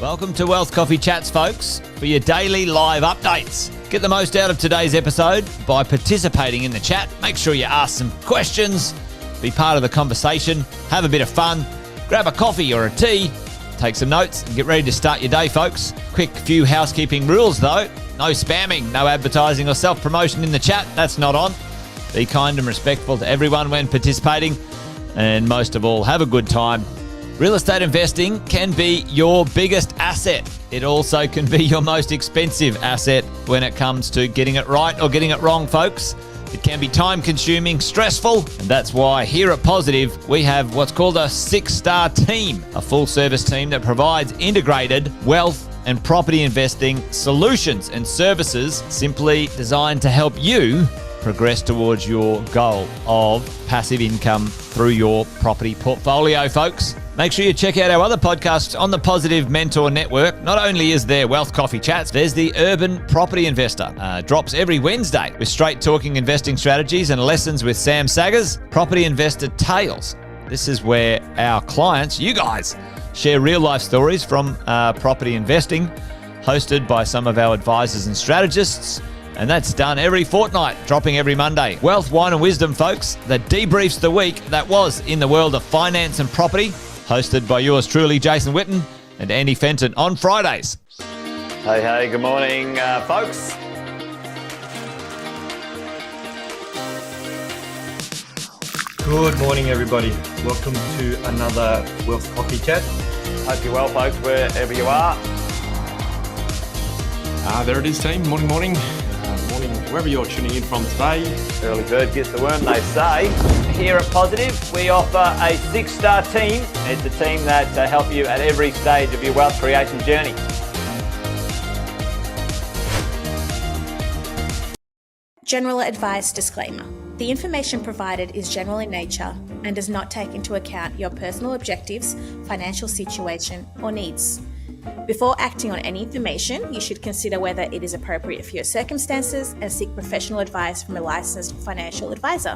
Welcome to Wealth Coffee Chats, folks, for your daily live updates. Get the most out of today's episode by participating in the chat. Make sure you ask some questions, be part of the conversation, have a bit of fun, grab a coffee or a tea, take some notes, and get ready to start your day, folks. Quick few housekeeping rules, though. No spamming, no advertising or self-promotion in the chat. That's not on. Be kind and respectful to everyone when participating. And most of all, have a good time. Real estate investing can be your biggest asset. It also can be your most expensive asset when it comes to getting it right or getting it wrong, folks. It can be time-consuming, stressful, and that's why here at Positive, we have what's called a 6-star team, a full-service team that provides integrated wealth and property investing solutions and services simply designed to help you progress towards your goal of passive income through your property portfolio, folks. Make sure you check out our other podcasts on the Positive Mentor Network. Not only is there Wealth Coffee Chats, there's the Urban Property Investor. Drops every Wednesday with straight talking investing strategies and lessons with Sam Saggers. Property Investor Tales. This is where our clients, you guys, share real life stories from property investing, hosted by some of our advisors and strategists. And that's done every fortnight, dropping every Monday. Wealth, Wine and Wisdom, folks, that debriefs the week that was in the world of finance and property, hosted by yours truly, Jason Witten and Andy Fenton on Fridays. Hey, good morning, folks. Good morning, everybody. Welcome to another Wealth Coffee Chat. Hope you're well, folks, wherever you are. There it is, team. Morning. Morning, wherever you're tuning in from today. Early bird gets the worm, they say. Here at Positive, we offer a 6-star team. It's a team that help you at every stage of your wealth creation journey. General advice disclaimer. The information provided is general in nature and does not take into account your personal objectives, financial situation, or needs. Before acting on any information, you should consider whether it is appropriate for your circumstances and seek professional advice from a licensed financial advisor.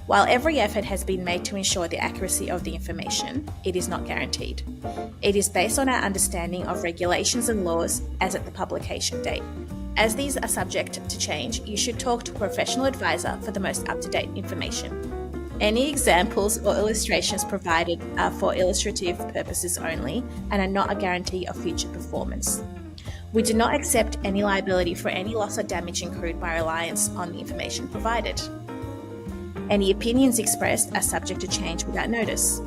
While every effort has been made to ensure the accuracy of the information, it is not guaranteed. It is based on our understanding of regulations and laws as at the publication date. As these are subject to change, you should talk to a professional advisor for the most up-to-date information. Any examples or illustrations provided are for illustrative purposes only and are not a guarantee of future performance. We do not accept any liability for any loss or damage incurred by reliance on the information provided. Any opinions expressed are subject to change without notice.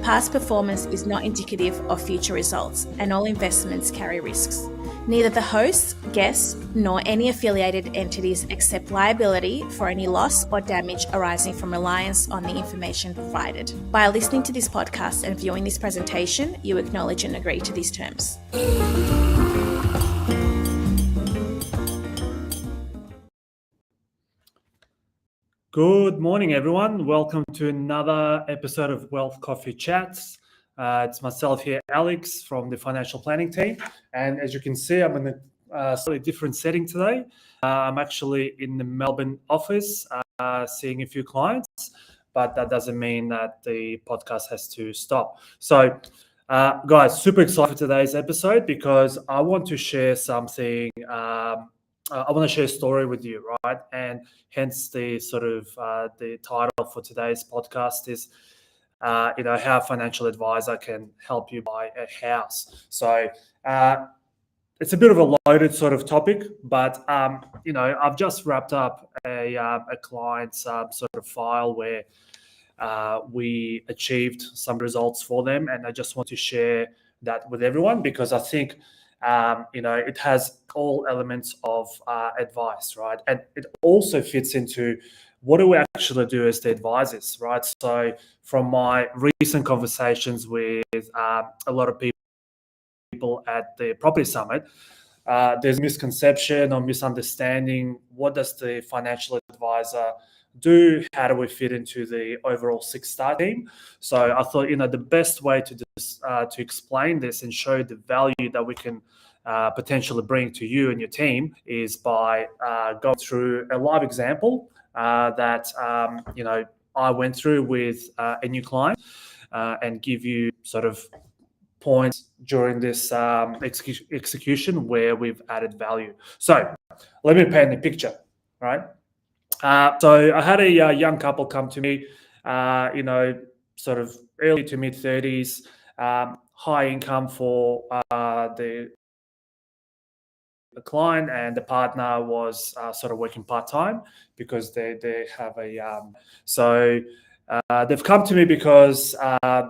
Past performance is not indicative of future results, and all investments carry risks. Neither the hosts, guests, nor any affiliated entities accept liability for any loss or damage arising from reliance on the information provided. By listening to this podcast and viewing this presentation, you acknowledge and agree to these terms. Good morning, everyone. Welcome to another episode of Wealth Coffee Chats. It's myself here, Alex, from the financial planning team. And as you can see, I'm in a slightly different setting today. I'm actually in the Melbourne office, seeing a few clients, but that doesn't mean that the podcast has to stop. So, guys, super excited for today's episode because I want to share something. I want to share a story with you, right? And hence the sort of the title for today's podcast is how a financial advisor can help you buy a house. So it's a bit of a loaded sort of topic, but I've just wrapped up a client's sort of file where we achieved some results for them, and I just want to share that with everyone because I think it has all elements of advice, right? And it also fits into what do we actually do as the advisors, right? So from my recent conversations with a lot of people at the Property Summit, there's misconception or misunderstanding. What does the financial advisor do? How do we fit into the overall 6-star team? So I thought, the best way to explain this and show the value that we can potentially bring to you and your team is by going through a live example that I went through with a new client and give you sort of points during this execution where we've added value. So let me paint the picture, right? So I had a young couple come to me, sort of early to mid 30s, high income for the client, and the partner was sort of working part-time because they have a they've come to me because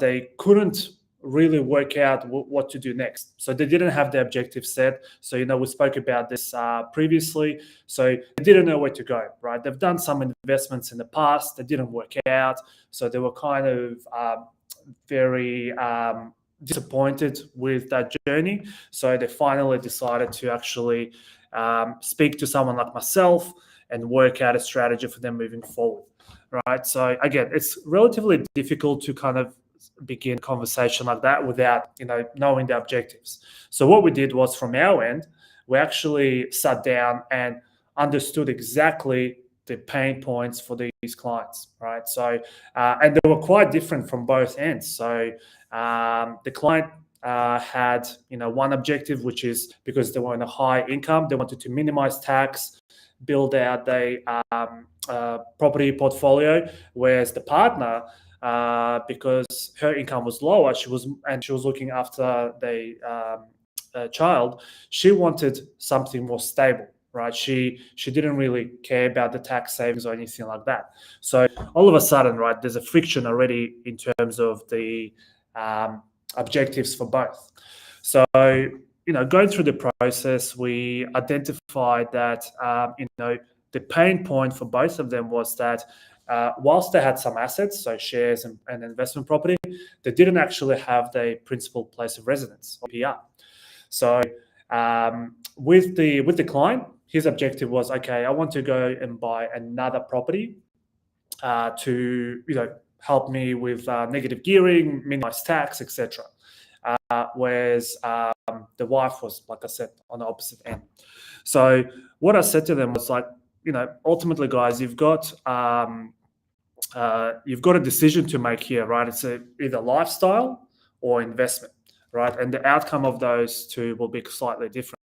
they couldn't really work out what to do next. So they didn't have the objective set. So we spoke about this previously. So they didn't know where to go, right? They've done some investments in the past that didn't work out, so they were kind of very disappointed with that journey. So they finally decided to actually speak to someone like myself and work out a strategy for them moving forward, right? So again, it's relatively difficult to kind of begin a conversation like that without knowing the objectives. So what we did was, from our end, we actually sat down and understood exactly the pain points for these clients, right? So and they were quite different from both ends. So the client had one objective, which is because they were in a high income, they wanted to minimize tax, build out a property portfolio, whereas the partner, because her income was lower, she was looking after the child, she wanted something more stable, right? She didn't really care about the tax savings or anything like that. So all of a sudden, right, there's a friction already in terms of the objectives for both. So going through the process, we identified that the pain point for both of them was that whilst they had some assets, so shares and investment property, they didn't actually have the principal place of residence, or PR. So with the client, his objective was, okay, I want to go and buy another property to help me with negative gearing, minimize tax, etc. Whereas the wife was, like I said, on the opposite end. So what I said to them was like, ultimately, guys, you've got a decision to make here, right? It's either lifestyle or investment, right? And the outcome of those two will be slightly different.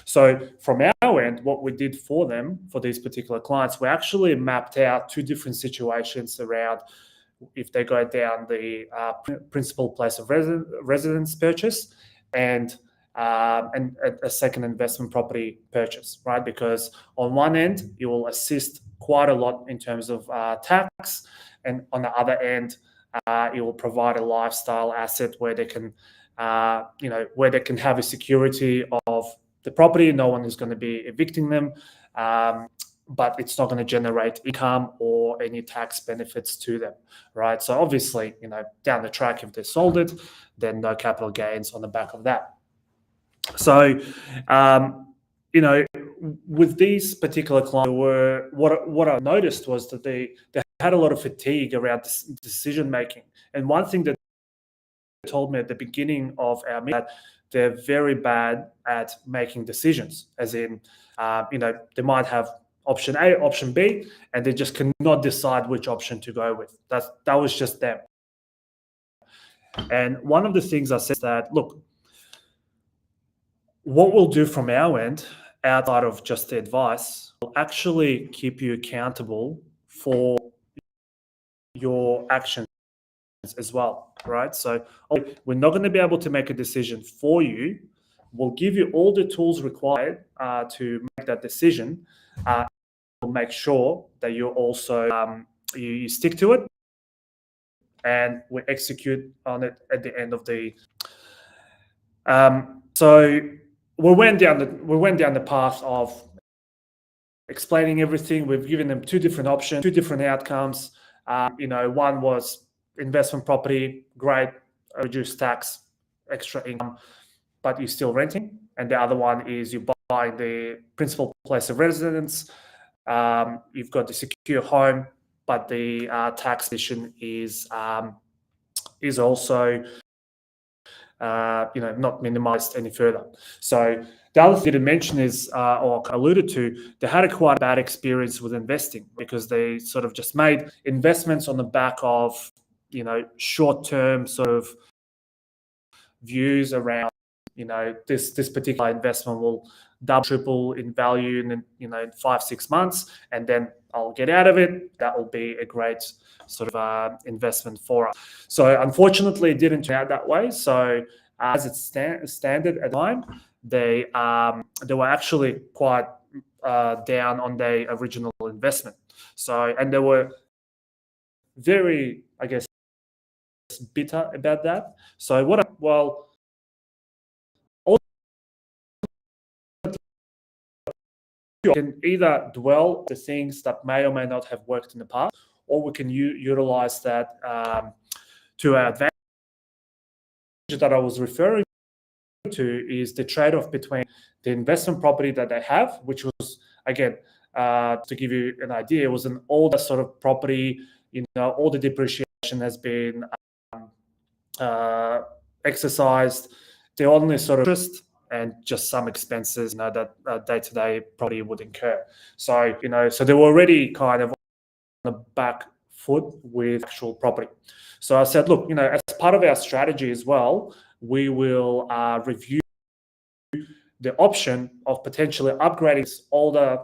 So from our end, what we did for them, for these particular clients, we actually mapped out two different situations around if they go down the principal place of residence purchase and a second investment property purchase, right? Because on one end, it will assist quite a lot in terms of tax, and on the other end, it will provide a lifestyle asset where they can, where they can have a security of the property. No one is going to be evicting them, but it's not going to generate income or any tax benefits to them, right? So obviously, down the track, if they sold it, then no capital gains on the back of that. So, with these particular clients, what I noticed was that they had a lot of fatigue around decision making. And one thing that they told me at the beginning of our meeting, that they're very bad at making decisions, as in, they might have option A, option B, and they just cannot decide which option to go with. That was just them. And one of the things I said is that, look, what we'll do from our end, outside of just the advice, will actually keep you accountable for your actions as well, right? So we're not going to be able to make a decision for you. We'll give you all the tools required to make that decision. We'll make sure that you also you stick to it, and we execute on it at the end of the. So we went down the path of explaining everything. We've given them two different options, two different outcomes. One was investment property, great, reduced tax, extra income, but you're still renting. And the other one is you buy the principal place of residence. You've got the secure home, but the tax position is also not minimized any further. So the other thing to mention is, or alluded to, they had a quite bad experience with investing because they sort of just made investments on the back of short-term sort of views around, this particular investment will double, triple in value in, in 5-6 months, and then I'll get out of it. That will be a great sort of investment for us. So unfortunately, it didn't turn out that way. So as it standard at the time, they were actually quite down on their original investment. So, and they were very, I guess, bitter about that. So you can either dwell the things that may or may not have worked in the past, or we can utilize that to our advantage. That I was referring to is the trade-off between the investment property that they have, which was, again, to give you an idea, it was an older sort of property. All the depreciation has been exercised. The only sort of interest and just some expenses, that day-to-day probably would incur. So, so they were already kind of on the back foot with actual property. So I said, look, as part of our strategy as well, we will review the option of potentially upgrading this older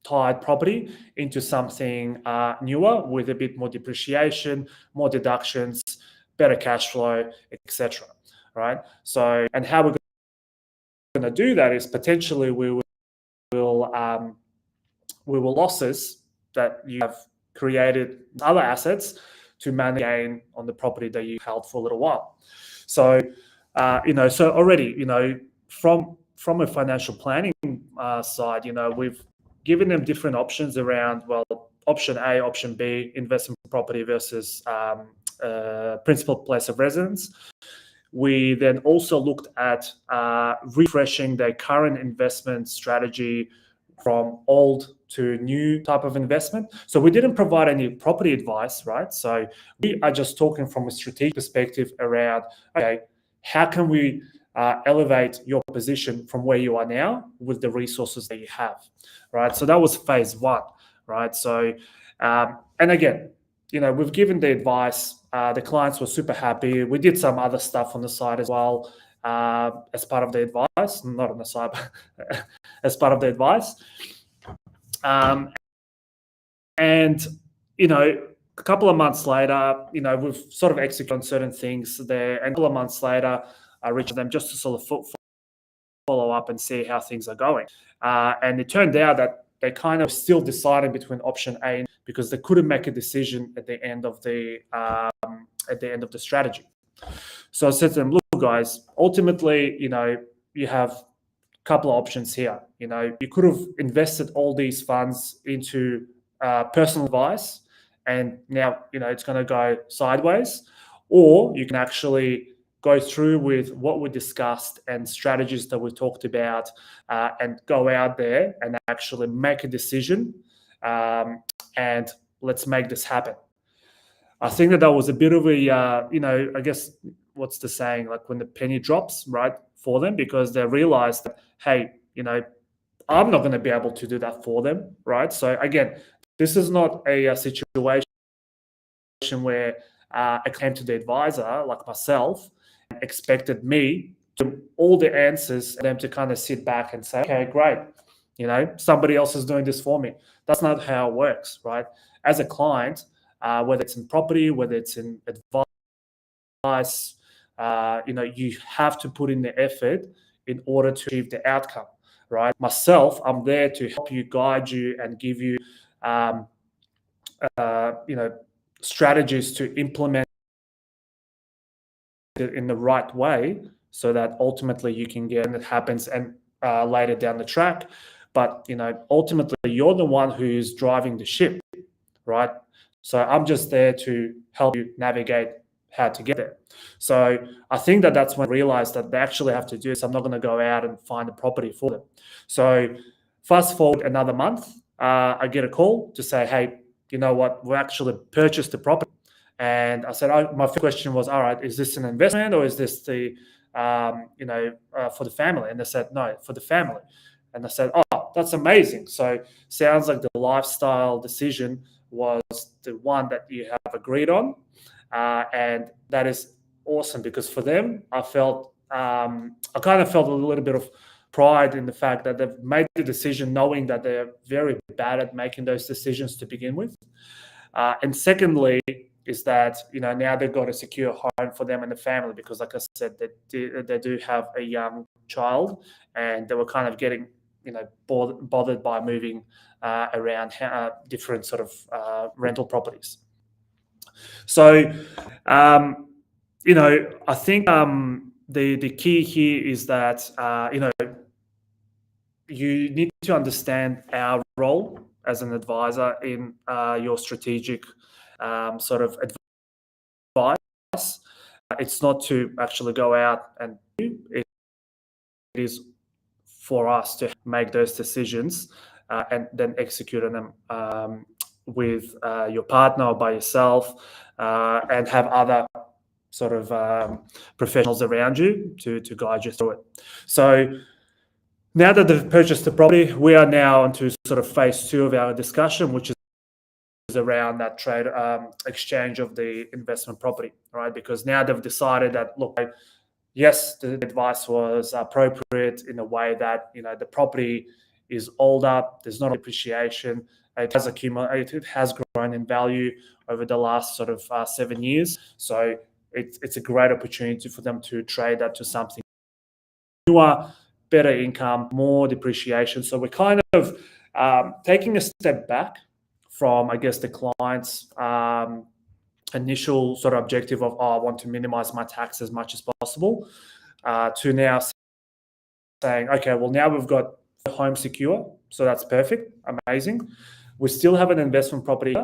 tied property into something newer with a bit more depreciation, more deductions, better cash flow, etc. Right? So, and how we're going to do that is potentially we will losses that you have created other assets to manage gain on the property that you held for a little while. So, so already, from a financial planning side, we've given them different options around, well, option A, option B, investment property versus principal place of residence. We then also looked at refreshing their current investment strategy from old to new type of investment. So we didn't provide any property advice, right? So we are just talking from a strategic perspective around, okay, how can we elevate your position from where you are now with the resources that you have, right? So that was phase one, right? So, and again, we've given the advice. The clients were super happy. We did some other stuff on the side as well as part of the advice, not on the side, but as part of the advice. And, a couple of months later, we've sort of executed on certain things there. And a couple of months later, I reached them just to sort of follow up and see how things are going. And it turned out that they kind of still decided between option A because they couldn't make a decision at the end of the strategy. So I said to them, look, guys, ultimately, you have a couple of options here. You could have invested all these funds into personal advice, and now, it's going to go sideways, or you can actually go through with what we discussed and strategies that we talked about and go out there and actually make a decision and let's make this happen. I think that was a bit of a, I guess, what's the saying, like when the penny drops, right, for them, because they realized that, hey, I'm not going to be able to do that for them, right? So again, this is not a situation where I came to the advisor like myself and expected me to all the answers and them to kind of sit back and say, okay, great, somebody else is doing this for me. That's not how it works, right? As a client, whether it's in property, whether it's in advice, you have to put in the effort in order to achieve the outcome, right? Myself, I'm there to help you, guide you, and give you, strategies to implement it in the right way so that ultimately you can get, and it happens and later down the track. But, ultimately you're the one who's driving the ship, right? So I'm just there to help you navigate how to get there. So I think that that's when I realized that they actually have to do this. I'm not going to go out and find a property for them. So fast forward another month, I get a call to say, hey, you know what, we actually purchased the property. And I said, my first question was, all right, is this an investment or is this the, for the family? And they said, no, for the family. And I said, oh, that's amazing. So sounds like the lifestyle decision was the one that you have agreed on. And that is awesome because for them, I kind of felt a little bit of pride in the fact that they've made the decision knowing that they're very bad at making those decisions to begin with. And secondly, is that now they've got a secure home for them and the family because, like I said, they do have a young child, and they were kind of getting bothered by moving around different sort of rental properties. So, I think the key here is that you need to understand our role as an advisor in your strategic sort of advice. It's not to actually go out and it is for us to make those decisions and then execute on them with your partner or by yourself, and have other sort of professionals around you to guide you through it. So now that they've purchased the property, we are now onto sort of phase 2 of our discussion, which is around that trade exchange of the investment property, right? Because now they've decided that, look, yes, the advice was appropriate in a way that the property is older, there's not appreciation, it has accumulated, it has grown in value over the last sort of 7 years. So it's a great opportunity for them to trade that to something newer, better income, more depreciation. So we're kind of taking a step back from, I guess, the client's initial sort of objective of, I want to minimize my tax as much as possible, to now saying, okay, well, now we've got the home secure, so that's perfect, amazing. We still have an investment property,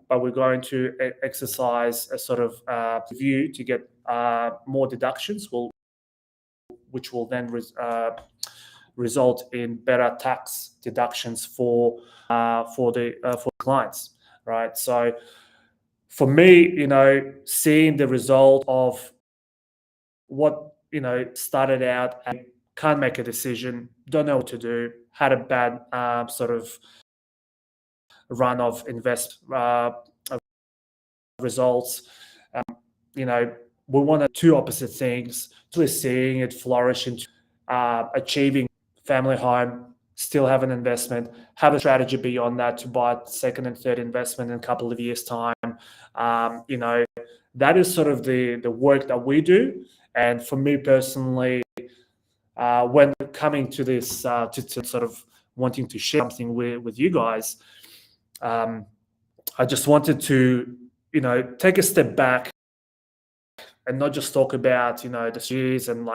but we're going to exercise a sort of view to get more deductions, which will then result in better tax deductions for clients, right? So for me, seeing the result of what started out, I can't make a decision, don't know what to do, had a bad sort of run of results. We want two opposite things, actually seeing it flourish into achieving family home, still have an investment, have a strategy beyond that to buy a second and third investment in a couple of years' time. That is sort of the work that we do. And for me personally, when coming to this, to sort of wanting to share something with you guys, I just wanted to, take a step back and not just talk about, the series and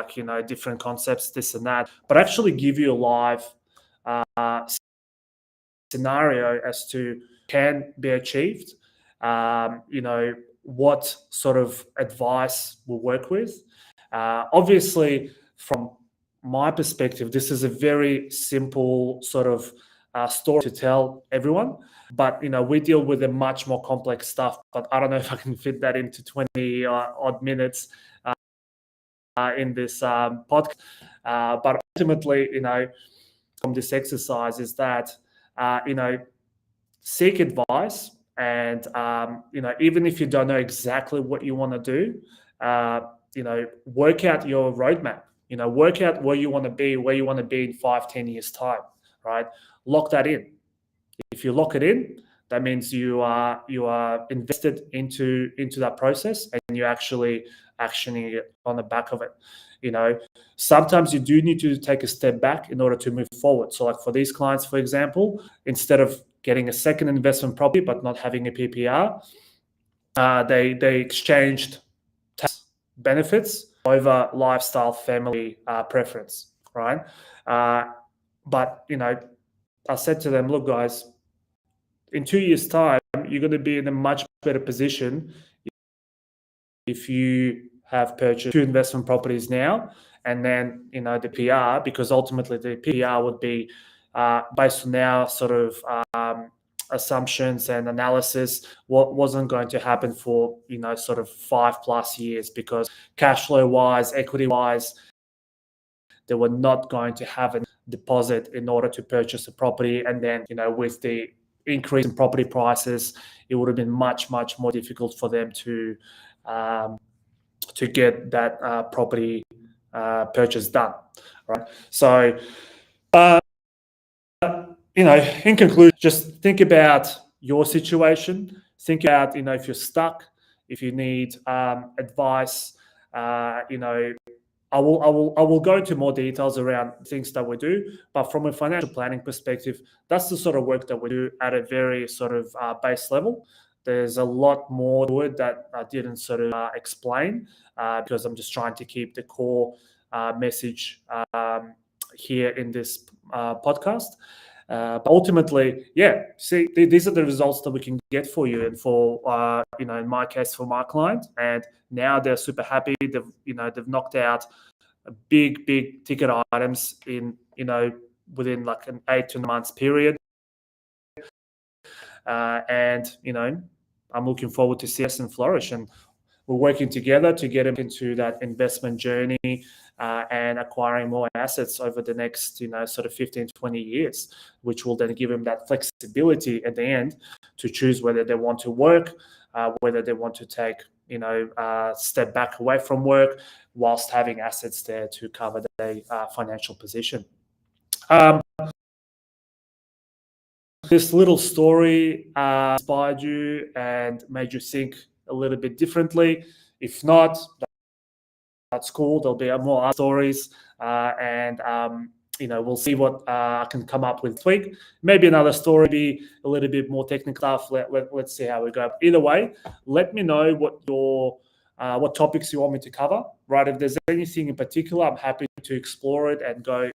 different concepts, this and that, but actually give you a live scenario as to can be achieved, what sort of advice will work with. Obviously, from my perspective, this is a very simple sort of story to tell everyone, but we deal with a much more complex stuff. But I don't know if I can fit that into 20 odd minutes in this podcast. But ultimately, from this exercise is that seek advice, and even if you don't know exactly what you want to do, work out your roadmap. Work out where you want to be in 5-10 years time, right? Lock that in. If you lock it in, that means you are invested into that process, and you're actually actioning it on the back of it. Sometimes you do need to take a step back in order to move forward. So like for these clients, for example, instead of getting a second investment property but not having a PPR, they exchanged tax benefits over lifestyle family preference, right? But I said to them, look, guys, in 2 years' time, you're going to be in a much better position if you have purchased 2 investment properties now, and then the PR, because ultimately the PR would be based on our sort of assumptions and analysis, what wasn't going to happen for sort of 5+ years, because cash flow wise, equity wise, they were not going to have a deposit in order to purchase a property. And then with the increase in property prices, it would have been much more difficult for them to to get that property purchase done, right? So, in conclusion, just think about your situation. Think about, if you're stuck, if you need advice. I will go into more details around things that we do, but from a financial planning perspective, that's the sort of work that we do at a very sort of base level. There's a lot more to it that I didn't sort of explain because I'm just trying to keep the core message here in this podcast. But ultimately, see, these are the results that we can get for you, and for in my case, for my client. And now they're super happy. They've knocked out big ticket items in within like an 8 to 9 months period. And I'm looking forward to see us and flourish, and we're working together to get them into that investment journey and acquiring more assets over the next, sort of 15, 20 years, which will then give them that flexibility at the end to choose whether they want to work, whether they want to take, step back away from work whilst having assets there to cover their financial position. This little story inspired you and made you think a little bit differently. If not, that's cool. There'll be more other stories, and we'll see what I can come up with this week. Maybe another story, be a little bit more technical stuff. Let's see how we go. Either way, let me know what topics you want me to cover. Right? If there's anything in particular, I'm happy to explore it and go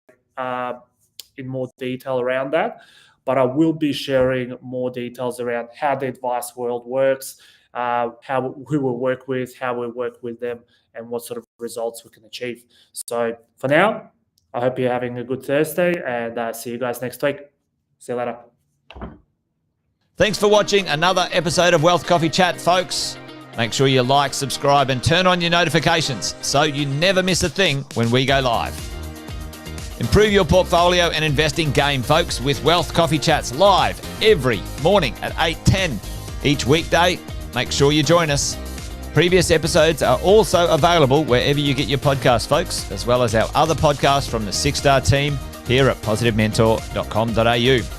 in more detail around that. But I will be sharing more details around how the advice world works, who we work with, how we work with them, and what sort of results we can achieve. So for now, I hope you're having a good Thursday, and see you guys next week. See you later. Thanks for watching another episode of Wealth Coffee Chat, folks. Make sure you like, subscribe, and turn on your notifications so you never miss a thing when we go live. Improve your portfolio and investing game, folks, with Wealth Coffee Chats live every morning at 8:10 each weekday. Make sure you join us. Previous episodes are also available wherever you get your podcasts, folks, as well as our other podcasts from the 6-Star team here at positivementor.com.au.